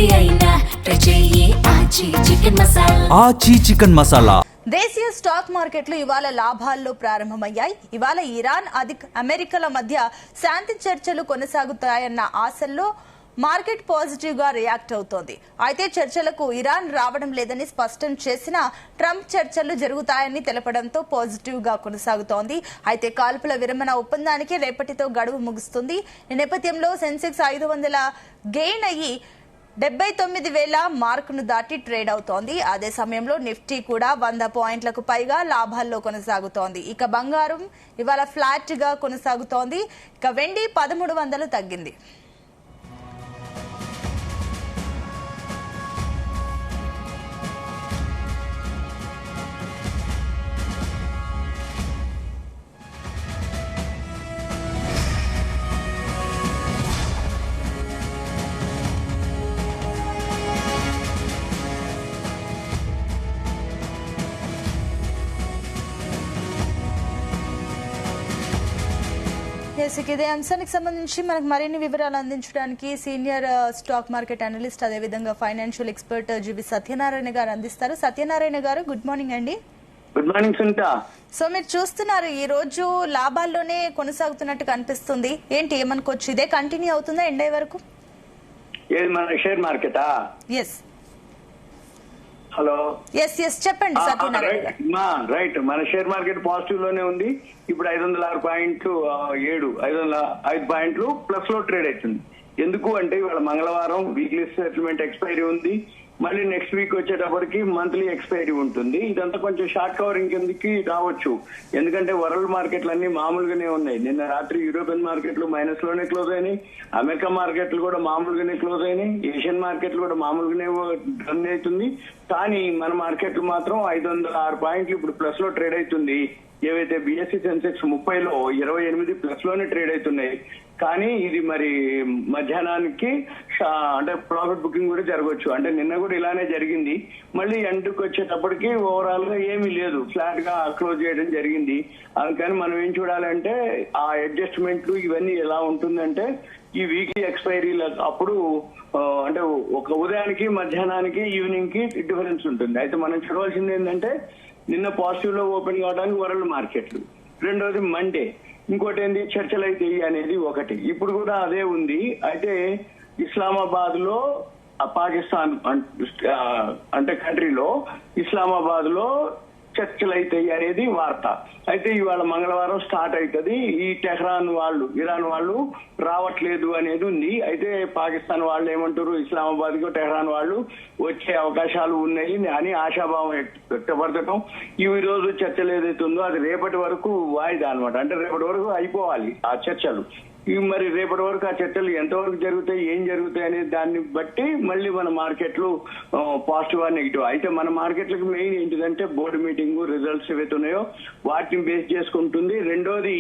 ఏది అయినా ట్రై చెయ్యి ఆచి చికెన్ మసాలా. ఆచి చికెన్ మసాలా. దేశీయ స్టాక్ మార్కెట్లు ఇవాళ లాభాల్లో ప్రారంభమయ్యాయి. ఇవాళ ఇరాన్ అమెరికాల మధ్య శాంతి చర్చలు కొనసాగుతాయన్న ఆశల్లో మార్కెట్ పాజిటివ్ గా రియాక్ట్ అవుతోంది. అయితే చర్చలకు ఇరాన్ రావడం లేదని స్పష్టం చేసిన ట్రంప్ చర్చలు జరుగుతాయని తెలపడంతో పాజిటివ్ గా కొనసాగుతోంది. అయితే కాల్పుల విరమణ ఒప్పందానికి రేపటితో గడువు ముగుస్తుంది. ఈ నేపథ్యంలో సెన్సెక్స్ 500 గెయిన్ అయ్యి 79,000 మార్కును దాటి ట్రేడ్ అవుతోంది. అదే సమయంలో నిఫ్టీ కూడా 100 పాయింట్లకు పైగా లాభాల్లో కొనసాగుతోంది. ఇక బంగారం ఇవాళ ఫ్లాట్ గా కొనసాగుతోంది. ఇక వెండి 1300 తగ్గింది. ఇదే అంశానికి సంబంధించి మనకు మరిన్ని వివరాలు అందించడానికి సీనియర్ స్టాక్ మార్కెట్ అనలిస్ట్ అదేవిధంగా ఫైనాన్షియల్ ఎక్స్పర్ట్ జీవి సత్యనారాయణ గారు అందిస్తారు. సత్యనారాయణ గారు, గుడ్ మార్నింగ్ అండి. Good morning Sunitha. సో మీరు చూస్తున్నారు ఈ రోజు లాభాల్లోనే కొనసాగుతున్నట్టు కనిపిస్తుంది. ఏంటి ఏమనుకోవచ్చు, ఇదే కంటిన్యూ అవుతుందా ఎండ్ అయ్యే వరకు? ఏది మన షేర్ మార్కెటా? ఎస్. హలో. ఎస్ చెప్పండి సత్యనారాయణ గారు. రైట్, మన షేర్ మార్కెట్ పాజిటివ్ లోనే ఉంది. ఇప్పుడు 506 పాయింట్లు 505 పాయింట్లు ప్లస్ లో ట్రేడ్ అవుతుంది. ఎందుకు అంటే ఇవాళ మంగళవారం వీక్లీ సెటిల్మెంట్ ఎక్స్పైరీ ఉంది. మళ్ళీ నెక్స్ట్ వీక్ వచ్చేటప్పటికి మంత్లీ ఎక్స్పైరీ ఉంటుంది. ఇదంతా కొంచెం షార్ట్ కవరింగ్ కిందకి రావచ్చు. ఎందుకంటే వరల్డ్ మార్కెట్లు అన్ని మామూలుగానే ఉన్నాయి. నిన్న రాత్రి యూరోపియన్ మార్కెట్లు మైనస్ లోనే క్లోజ్ అయినాయి. అమెరికా మార్కెట్లు కూడా మామూలుగానే క్లోజ్ అయినాయి. ఏషియన్ మార్కెట్లు కూడా మామూలుగానే రన్ అవుతుంది. కానీ మన మార్కెట్లు మాత్రం 506 పాయింట్లు ఇప్పుడు ప్లస్ లో ట్రేడ్ అవుతుంది. ఏవైతే బిఎస్సి సెన్సెక్స్ 30లో 28 ప్లస్ లోనే ట్రేడ్ అవుతున్నాయి. కానీ ఇది మరి మధ్యాహ్నానికి అంటే ప్రాఫిట్ బుకింగ్ కూడా జరగవచ్చు. అంటే నిన్న కూడా ఇలానే జరిగింది. మళ్ళీ ఎండ్కి వచ్చేటప్పటికి ఓవరాల్ గా ఏమీ లేదు, ఫ్లాట్ గా క్లోజ్ చేయడం జరిగింది. అందుకని మనం ఏం చూడాలంటే ఆ అడ్జస్ట్మెంట్లు ఇవన్నీ ఎలా ఉంటుందంటే ఈ వీక్లీ ఎక్స్పైరీ అప్పుడు అంటే ఒక ఉదయానికి మధ్యాహ్నానికి ఈవినింగ్ కి డిఫరెన్స్ ఉంటుంది. అయితే మనం చూడవలసింది ఏంటంటే నిన్న పాజిటివ్ లో ఓపెన్ కావడానికి వరల్డ్ మార్కెట్లు, రెండోది మండే, ఇంకోటి ఏంది చర్చలు అయితే అనేది ఒకటి. ఇప్పుడు కూడా అదే ఉంది. అయితే ఇస్లామాబాద్ లో పాకిస్తాన్ అంటే కంట్రీలో ఇస్లామాబాద్ లో చర్చలు అవుతాయి అనేది వార్త. అయితే ఇవాళ మంగళవారం స్టార్ట్ అవుతుంది. ఈ టెహ్రాన్ వాళ్ళు, ఇరాన్ వాళ్ళు రావట్లేదు అనేది ఉంది. అయితే పాకిస్తాన్ వాళ్ళు ఏమంటారు, ఇస్లామాబాద్ కు టెహ్రాన్ వాళ్ళు వచ్చే అవకాశాలు ఉన్నాయి అని ఆశాభావం వ్యక్తపరచడం. ఈ రోజు చర్చలు ఏదైతే ఉందో అది రేపటి వరకు వాయిదా అనమాట. అంటే రేపటి వరకు అయిపోవాలి ఆ చర్చలు. మరి రేపటి వరకు ఆ చర్చలు ఎంతవరకు జరుగుతాయి, ఏం జరుగుతాయి అనే దాన్ని బట్టి మళ్ళీ మన మార్కెట్లు పాజిటివ్ ఆ నెగిటివ్. అయితే మన మార్కెట్లకు మెయిన్ ఏంటిదంటే బోర్డు మీటింగ్ రిజల్ట్స్ ఏవైతే ఉన్నాయో వాటిని బేస్ చేసుకుంటుంది. రెండోది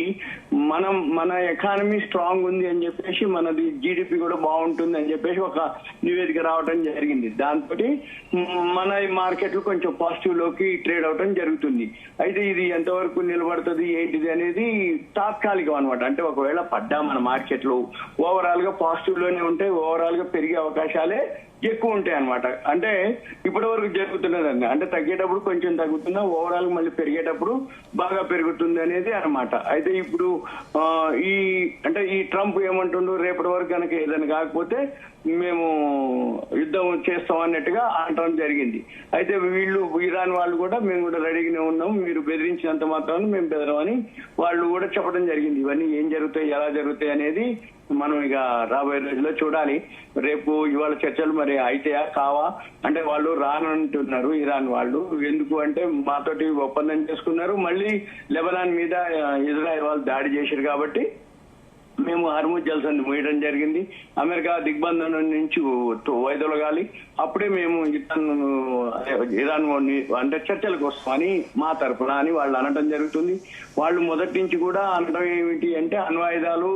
మన ఎకానమీ స్ట్రాంగ్ ఉంది అని చెప్పేసి, మనది జీడిపి కూడా బాగుంటుంది అని చెప్పేసి ఒక నివేదిక రావడం జరిగింది. దాంతో మన మార్కెట్లు కొంచెం పాజిటివ్ లోకి ట్రేడ్ అవడం జరుగుతుంది. అయితే ఇది ఎంతవరకు నిలబడుతుంది ఏంటిది అనేది తాత్కాలికం అనమాట. అంటే ఒకవేళ పడ్డా మన మార్కెట్లు ఓవరాల్ గా పాజిటివ్ లోనే ఉంటాయి, ఓవరాల్ గా పెరిగే అవకాశాలే ఎక్కువ ఉంటాయి అనమాట. అంటే ఇప్పటి వరకు జరుగుతున్నదండి. అంటే తగ్గేటప్పుడు కొంచెం తగ్గుతున్నా, ఓవరాల్ మళ్ళీ పెరిగేటప్పుడు బాగా పెరుగుతుంది అనేది అనమాట. అయితే ఇప్పుడు ఈ ట్రంప్ ఏమంటుండ్రు, రేపటి వరకు కనుక ఏదైనా కాకపోతే మేము యుద్ధం చేస్తాం అన్నట్టుగా అనటం జరిగింది. అయితే వీళ్ళు ఇరాన్ వాళ్ళు కూడా మేము కూడా రెడీగానే ఉన్నాం, మీరు బెదిరించినంత మాత్రాన్ని మేము బెదరమని వాళ్ళు కూడా చెప్పడం జరిగింది. ఇవన్నీ ఏం జరుగుతాయి, ఎలా జరుగుతాయి అనేది మనం ఇక రాబోయే రోజుల్లో చూడాలి. రేపు ఇవాళ చర్చలు మరి అయితాయా కావా అంటే వాళ్ళు రానంటున్నారు ఇరాన్ వాళ్ళు. ఎందుకు అంటే మాతోటి ఒప్పందం చేసుకున్నారు, మళ్ళీ లెబనాన్ మీద ఇజ్రాయెల్ వాళ్ళు దాడి చేశారు కాబట్టి మేము హర్ముజ్ జల్సన్ మూయడం జరిగింది. అమెరికా దిగ్బంధనం నుంచి వైదొలగాలి, అప్పుడే మేము ఇరాన్ అంటే చర్చలకు వస్తామని మా తరఫున అని వాళ్ళు అనడం జరుగుతుంది. వాళ్ళు మొదటి నుంచి కూడా అనడం ఏమిటి అంటే అణ్వాయుధాలు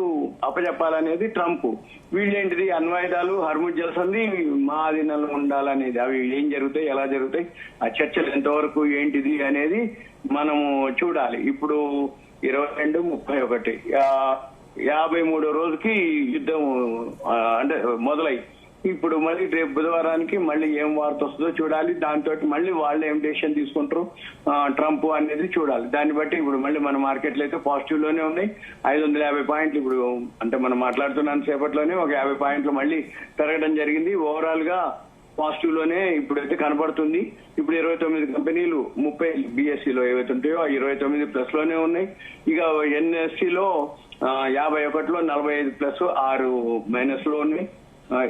అప్పచెప్పాలనేది ట్రంప్. వీళ్ళేంటిది అణ్వాయుధాలు హర్ముజ్ జల్సన్ది మా అధీనంలో ఉండాలనేది. అవి ఏం జరుగుతాయి, ఎలా జరుగుతాయి, ఆ చర్చలు ఎంతవరకు ఏంటిది అనేది మనము చూడాలి. ఇప్పుడు 22, 31 53వ రోజుకి యుద్ధం అంటే మొదలై ఇప్పుడు మళ్ళీ రేపు బుధవారానికి మళ్ళీ ఏం వార్త వస్తుందో చూడాలి. దాంతో మళ్ళీ వాళ్ళు ఏం డెసిషన్ తీసుకుంటారు ట్రంప్ అనేది చూడాలి. దాన్ని బట్టి ఇప్పుడు మళ్ళీ మన మార్కెట్లు అయితే పాజిటివ్ లోనే ఉన్నాయి. 550 పాయింట్లు ఇప్పుడు అంటే మనం మాట్లాడుతున్నంత సేపట్లోనే ఒక 50 పాయింట్లు మళ్ళీ పెరగడం జరిగింది. ఓవరాల్ గా పాజిటివ్ లోనే ఇప్పుడైతే కనబడుతుంది. ఇప్పుడు 29 కంపెనీలు 30 బిఎస్సిలో ఏవైతే ఉంటాయో ఆ 29 ప్లస్ లోనే ఉన్నాయి. ఇక ఎన్ఎస్సిలో 51లో 45 ప్లస్ 6 మైనస్ లో ఉన్నాయి.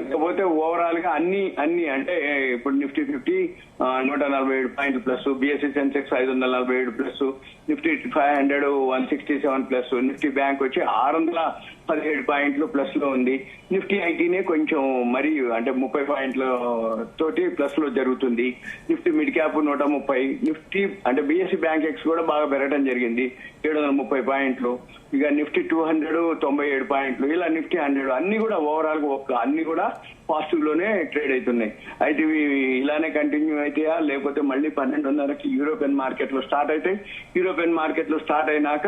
ఇకపోతే ఓవరాల్ గా అన్ని అంటే ఇప్పుడు నిఫ్టీ 50 147 పాయింట్లు plus, BSc Sensex 547 plus, Nifty 500 167 plus, Nifty bank వచ్చి 617 పాయింట్లు ప్లస్ లో ఉంది. నిఫ్టీ ఐటీనే కొంచెం మరి అంటే 30 పాయింట్ల తోటి ప్లస్ లో జరుగుతుంది. నిఫ్టీ మిడ్ క్యాప్ 130, నిఫ్టీ అంటే బిఎస్సి బ్యాంక్ ఎక్స్ కూడా బాగా పెరగడం జరిగింది 730 పాయింట్లు. ఇక నిఫ్టీ 200 97 పాయింట్లు, ఇలా నిఫ్టీ 100 అన్ని కూడా ఓవరాల్ గా అన్ని కూడా పాజిటివ్ లోనే ట్రేడ్ అవుతున్నాయి. అయితే ఇవి ఇలానే కంటిన్యూ అయితాయా లేకపోతే మళ్ళీ 12:30కి యూరోపియన్ మార్కెట్ లో స్టార్ట్ అవుతాయి. యూరోపియన్ మార్కెట్ లో స్టార్ట్ అయినాక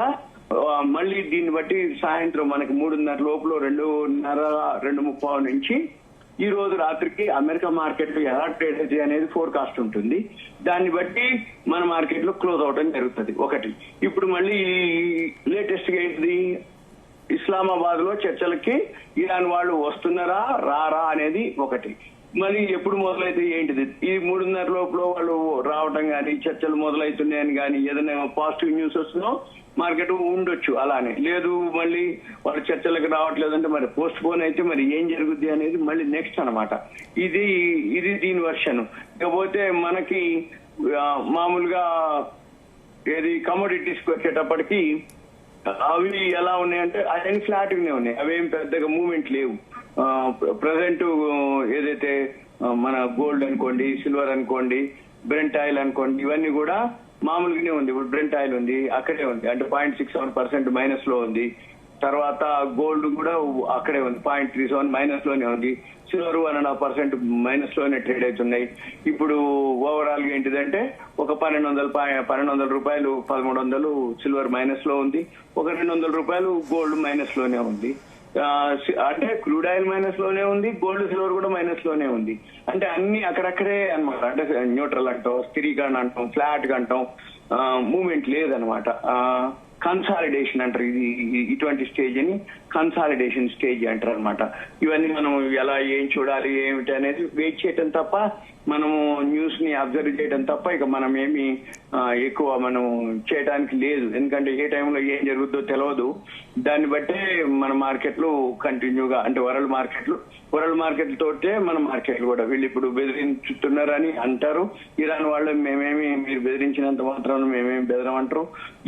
మళ్ళీ దీన్ని బట్టి సాయంత్రం మనకి 3:30 లోపల 2:30-2:30 నుంచి ఈ రోజు రాత్రికి అమెరికా మార్కెట్ లో ఎలా ట్రేడ్ అవుతాయి అనేది ఫోర్కాస్ట్ ఉంటుంది. దాన్ని బట్టి మన మార్కెట్ లో క్లోజ్ అవడం జరుగుతుంది. ఒకటి ఇప్పుడు మళ్ళీ లేటెస్ట్ గా ఏంటిది ఇస్లామాబాద్ లో చర్చలకి ఇరాన్ వాళ్ళు వస్తున్నారా రారా అనేది ఒకటి. మరి ఎప్పుడు మొదలైతే ఏంటిది ఈ 3:30 లోపల వాళ్ళు రావటం కానీ చర్చలు మొదలవుతున్నాయని కానీ ఏదైనా పాజిటివ్ న్యూస్ వస్తుందో మార్కెట్ ఉండొచ్చు. అలానే లేదు మళ్ళీ వాళ్ళు చర్చలకు రావట్లేదంటే మరి పోస్ట్ పోన్ అయితే మరి ఏం జరుగుద్ది అనేది మళ్ళీ నెక్స్ట్ అన్నమాట. ఇది దీని వర్షన్. ఇకపోతే మనకి మామూలుగా ఏది కమోడిటీస్కి వచ్చేటప్పటికి అవి ఎలా ఉన్నాయంటే అవన్నీ ఫ్లాట్ గానే ఉన్నాయి. అవేం పెద్దగా మూవ్మెంట్ లేవు. ప్రజెంట్ ఏదైతే మన గోల్డ్ అనుకోండి, సిల్వర్ అనుకోండి, బ్రెంట్ ఆయిల్ అనుకోండి, ఇవన్నీ కూడా మామూలుగానే ఉంది. ఇప్పుడు బ్రెంట్ ఆయిల్ ఉంది అక్కడే ఉంది అంటే 0.67% మైనస్ లో ఉంది. తర్వాత గోల్డ్ కూడా అక్కడే ఉంది 0.37 మైనస్ లోనే ఉంది. సిల్వర్ 1.5% మైనస్ లోనే ట్రేడ్ అవుతున్నాయి. ఇప్పుడు ఓవరాల్ గా ఏంటిదంటే ఒక 1200 రూపాయలు 1300 సిల్వర్ మైనస్ లో ఉంది. ఒక 200 రూపాయలు గోల్డ్ మైనస్ లోనే ఉంది. అంటే క్రూడ్ ఆయిల్ మైనస్ లోనే ఉంది, గోల్డ్ సిల్వర్ కూడా మైనస్ లోనే ఉంది. అంటే అన్ని అక్కడక్కడే అనమాట. అంటే న్యూట్రల్ అంటాం, స్థిరీకరణ అంటాం, ఫ్లాట్ గా అంటాం, మూవ్మెంట్ లేదనమాట. కన్సాలిడేషన్ అంటారు. ఇటువంటి స్టేజ్ అని కన్సాలిడేషన్ స్టేజ్ అంటారు అనమాట. ఇవన్నీ మనం ఎలా ఏం చూడాలి ఏమిటి అనేది వెయిట్ చేయటం తప్ప, మనము న్యూస్ ని అబ్జర్వ్ చేయడం తప్ప ఇక మనం ఏమి ఎక్కువ మనం చేయడానికి లేదు. ఎందుకంటే ఏ టైంలో ఏం జరుగుతుందో తెలియదు. దాన్ని బట్టే మన మార్కెట్లు కంటిన్యూగా అంటే వరల్డ్ మార్కెట్లు తోటే మన మార్కెట్లు కూడా వీళ్ళు ఇప్పుడు బెదిరించుతున్నారని అంటారు. ఇరాన్ వాళ్ళు మేమేమి మీరు బెదిరించినంత మాత్రం మేమేమి బెదరమంటారు.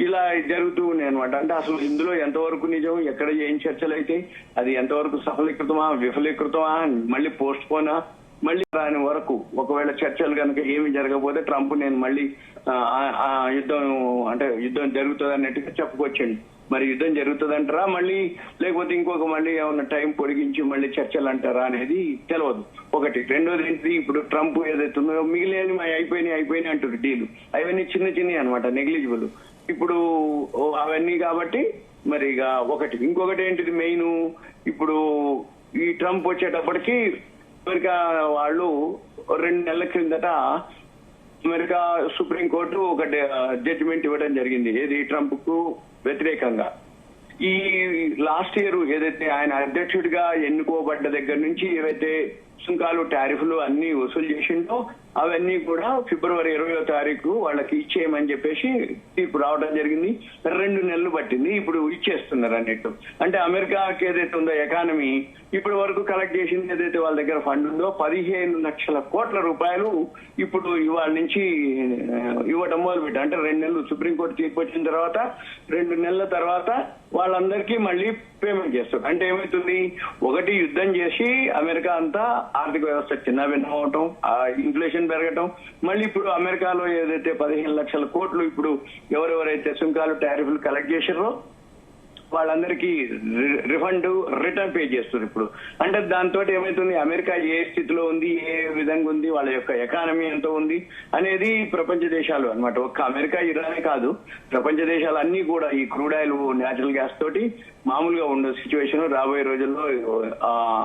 ఇలా జరుగుతూ ఉన్నాయి అనమాట. అంటే అసలు ఇందులో ఎంతవరకు నిజం, ఎక్కడ ఏం చర్చలు అయితే అది ఎంతవరకు సఫలీకృతమా విఫలీకృతమా, మళ్ళీ పోస్ట్ పోనా, మళ్ళీ దాని వరకు ఒకవేళ చర్చలు కనుక ఏమి జరగకపోతే ట్రంప్ నేను మళ్ళీ యుద్ధం జరుగుతుంది అన్నట్టుగా చెప్పుకొచ్చండి. మరి యుద్ధం జరుగుతుందంటారా మళ్ళీ, లేకపోతే ఇంకొక మళ్ళీ ఏమన్నా టైం పొడిగించి మళ్ళీ చర్చలు అంటారా అనేది తెలియదు. ఒకటి. రెండోది ఏంటి, ఇప్పుడు ట్రంప్ ఏదైతే ఉందో మిగిలిన అయిపోయినాయి అంటారు డీలు. అవన్నీ చిన్న అనమాట, నెగ్లిజిబుల్. ఇప్పుడు అవన్నీ కాబట్టి మరి ఇక ఒకటి. ఇంకొకటి ఏంటిది మెయిన్, ఇప్పుడు ఈ ట్రంప్ వచ్చేటప్పటికి అమెరికా వాళ్ళు 2 నెలల క్రిందట అమెరికా సుప్రీంకోర్టు ఒక జడ్జిమెంట్ ఇవ్వడం జరిగింది. ఏది ట్రంప్ కు వ్యతిరేకంగా. ఈ లాస్ట్ ఇయర్ ఏదైతే ఆయన అధ్యక్షుడిగా ఎన్నుకోబడ్డ దగ్గర నుంచి ఏవైతే సుంకాలు టారిఫ్లు అన్ని వసూలు చేసిండో అవన్నీ కూడా ఫిబ్రవరి 20వ తారీఖు వాళ్ళకి ఇచ్చేయమని చెప్పేసి తీర్పు రావడం జరిగింది. 2 నెలలు పట్టింది, ఇప్పుడు ఇచ్చేస్తున్నారు అన్నట్టు. అంటే అమెరికాకి ఏదైతే ఉందో ఎకానమీ ఇప్పటి వరకు కలెక్ట్ చేసింది ఏదైతే వాళ్ళ దగ్గర ఫండ్ ఉందో 15 లక్షల కోట్ల రూపాయలు ఇప్పుడు ఇవాళ నుంచి ఇవ్వటం మొదలుపెట్టారు. అంటే 2 నెలలు సుప్రీంకోర్టు తీర్పు వచ్చిన తర్వాత 2 నెలల తర్వాత వాళ్ళందరికీ మళ్ళీ పేమెంట్ చేస్తారు. అంటే ఏమవుతుంది, ఒకటి యుద్ధం చేసి అమెరికా అంతా ఆర్థిక వ్యవస్థ చిన్నభిన్నం అవటం, ఇన్ఫ్లేషన్ పెరగటం, మళ్ళీ ఇప్పుడు అమెరికాలో ఏదైతే 15 లక్షల కోట్లు ఇప్పుడు ఎవరెవరైతే సుంకాలు టారిఫ్లు కలెక్ట్ చేశారో వాళ్ళందరికీ రిటర్న్ పే చేస్తారు ఇప్పుడు. అంటే దాంతో ఏమైతుంది, అమెరికా ఏ స్థితిలో ఉంది, ఏ విధంగా ఉంది, వాళ్ళ యొక్క ఎకానమీ ఎంత ఉంది అనేది ప్రపంచ దేశాలు అన్నమాట. ఒక్క అమెరికా ఇరానే కాదు, ప్రపంచ దేశాలు అన్ని కూడా ఈ క్రూడ్ ఆయిల్, న్యాచురల్ గ్యాస్ తోటి మామూలుగా ఉండే సిచ్యువేషన్. రాబోయే రోజుల్లో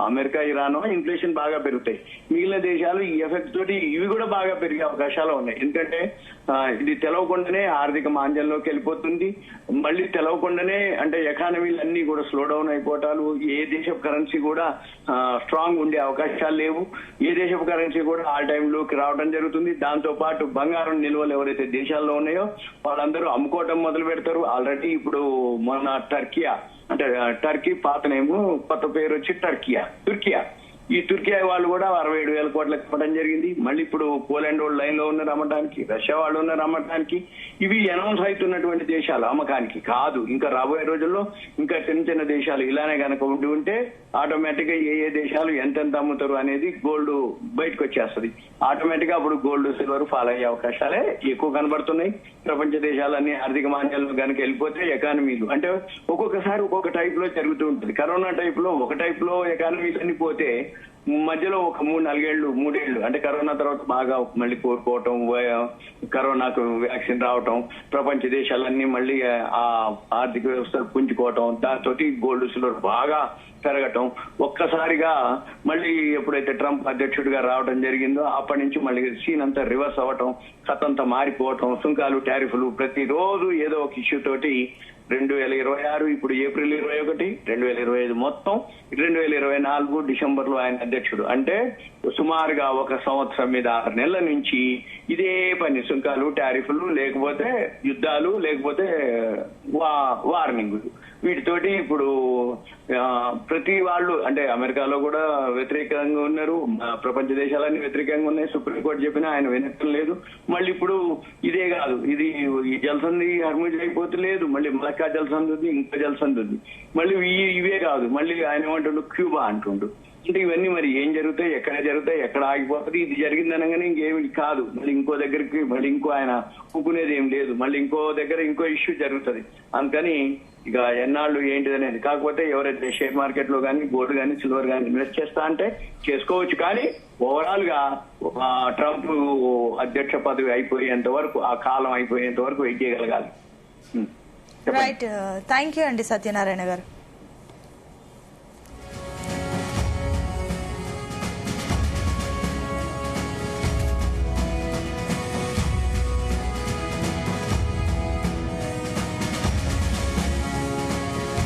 అమెరికా, ఇరాన్ ఇన్ఫ్లేషన్ బాగా పెరుగుతాయి. మిగిలిన దేశాలు ఈ ఎఫెక్ట్ తోటి ఇవి కూడా బాగా పెరిగే అవకాశాలు ఉన్నాయి. ఎందుకంటే ఇది తెలవకుండానే ఆర్థిక మాంద్యంలోకి వెళ్ళిపోతుంది. మళ్ళీ తెలవకుండానే అంటే ఎకానమీలు అన్ని కూడా స్లో డౌన్ అయిపోవటాలు, ఏ దేశపు కరెన్సీ కూడా స్ట్రాంగ్ ఉండే అవకాశాలు లేవు. ఏ దేశపు కరెన్సీ కూడా ఆల్ టైమ్ లోకి రావడం జరుగుతుంది. దాంతో పాటు బంగారం నిల్వలు ఎవరైతే దేశాల్లో ఉన్నాయో వాళ్ళందరూ అమ్ముకోవటం మొదలు పెడతారు. ఆల్రెడీ ఇప్పుడు మొన్న టర్కీ పాతనేమో కొత్త పేరు వచ్చి తుర్కియా. ఈ తుర్కియా వాళ్ళు కూడా 67,000 కోట్లకు ఇవ్వడం జరిగింది. మళ్ళీ ఇప్పుడు పోలాండ్ వాళ్ళు లైన్ లో ఉన్నారు అమ్మటానికి, రష్యా వాళ్ళు ఉన్నారు అమ్మటానికి. ఇవి అనౌన్స్ అవుతున్నటువంటి దేశాలు అమ్మకానికి కాదు. ఇంకా రాబోయే రోజుల్లో ఇంకా చిన్న దేశాలు ఇలానే కనుక ఉంటే ఆటోమేటిక్ గా ఏ దేశాలు ఎంతెంత అమ్ముతారు అనేది గోల్డ్ బయటకు వచ్చేస్తుంది. ఆటోమేటిక్ గా అప్పుడు గోల్డ్, సిల్వర్ ఫాలో అయ్యే అవకాశాలే ఎక్కువ కనబడుతున్నాయి. ప్రపంచ దేశాలన్నీ ఆర్థిక మాంద్యాల్లో కనుక వెళ్ళిపోతే ఎకానమీలు అంటే ఒక్కొక్కసారి ఒక్కొక్క టైప్ లో జరుగుతూ ఉంటుంది. కరోనా టైప్ లో ఒక టైప్ లో ఎకానమీస్ అన్ని పోతే మధ్యలో ఒక 3-4 ఏళ్లు అంటే కరోనా తర్వాత బాగా మళ్ళీ కోరుకోవటం, కరోనాకు వ్యాక్సిన్ రావటం, ప్రపంచ దేశాలన్నీ మళ్ళీ ఆ ఆర్థిక వ్యవస్థలు పుంజుకోవటం, దాంతో గోల్డ్, సిల్వర్ బాగా పెరగటం. ఒక్కసారిగా మళ్ళీ ఎప్పుడైతే ట్రంప్ అధ్యక్షుడిగా రావడం జరిగిందో అప్పటి నుంచి మళ్ళీ సీన్ అంతా రివర్స్ అవ్వటం, కథంతా మారిపోవటం, సుంకాలు, టారిఫ్లు ప్రతిరోజు ఏదో ఒక ఇష్యూ తోటి 2026 ఇప్పుడు ఏప్రిల్ 21, 2025 మొత్తం 2024 డిసెంబర్ లో ఆయన అధ్యక్షుడు. అంటే సుమారుగా 1 సంవత్సరం మీద 6 నెలల నుంచి ఇదే పని, సుంకాలు, టారిఫ్లు, లేకపోతే యుద్ధాలు, లేకపోతే వార్నింగులు. వీటితోటి ఇప్పుడు ప్రతి వాళ్ళు అంటే అమెరికాలో కూడా వ్యతిరేకంగా ఉన్నారు, ప్రపంచ దేశాలన్నీ వ్యతిరేకంగా ఉన్నాయి. సుప్రీంకోర్టు చెప్పినా ఆయన వినటం లేదు. మళ్ళీ ఇప్పుడు ఇదే కాదు, ఇది ఈ జలసంధి హర్ముజ్ అయిపోతలేదు, మళ్ళీ మలక్కా జలసంధి ఉంది, ఇంకా జలసంధి ఉంది. మళ్ళీ ఇవే కాదు, మళ్ళీ ఆయన ఏమంటుండు క్యూబా అంటుండు. అంటే ఇవన్నీ మరి ఏం జరుగుతాయి, ఎక్కడ ఆగిపోతుంది? ఇది జరిగింది అనగానే ఇంకేమి కాదు, మళ్ళీ ఇంకో దగ్గరికి మళ్ళీ ఇంకో ఆయన ఊపుకునేది ఏం లేదు, మళ్ళీ ఇంకో దగ్గర ఇంకో ఇష్యూ జరుగుతుంది. అందుకని ఇక ఎన్నాళ్ళు ఏంటిదనేది. కాకపోతే ఎవరైతే షేర్ మార్కెట్ లో కానీ, గోల్డ్ కానీ, సిల్వర్ కానీ ఇన్వెస్ట్ చేస్తా అంటే చేసుకోవచ్చు. కానీ ఓవరాల్ గా ట్రంప్ అధ్యక్ష పదవి అయిపోయేంత వరకు, ఆ కాలం అయిపోయేంత వరకు వెయిట్ చేయగలగాలి. రైట్, థ్యాంక్ యూ అండి సత్యనారాయణ గారు.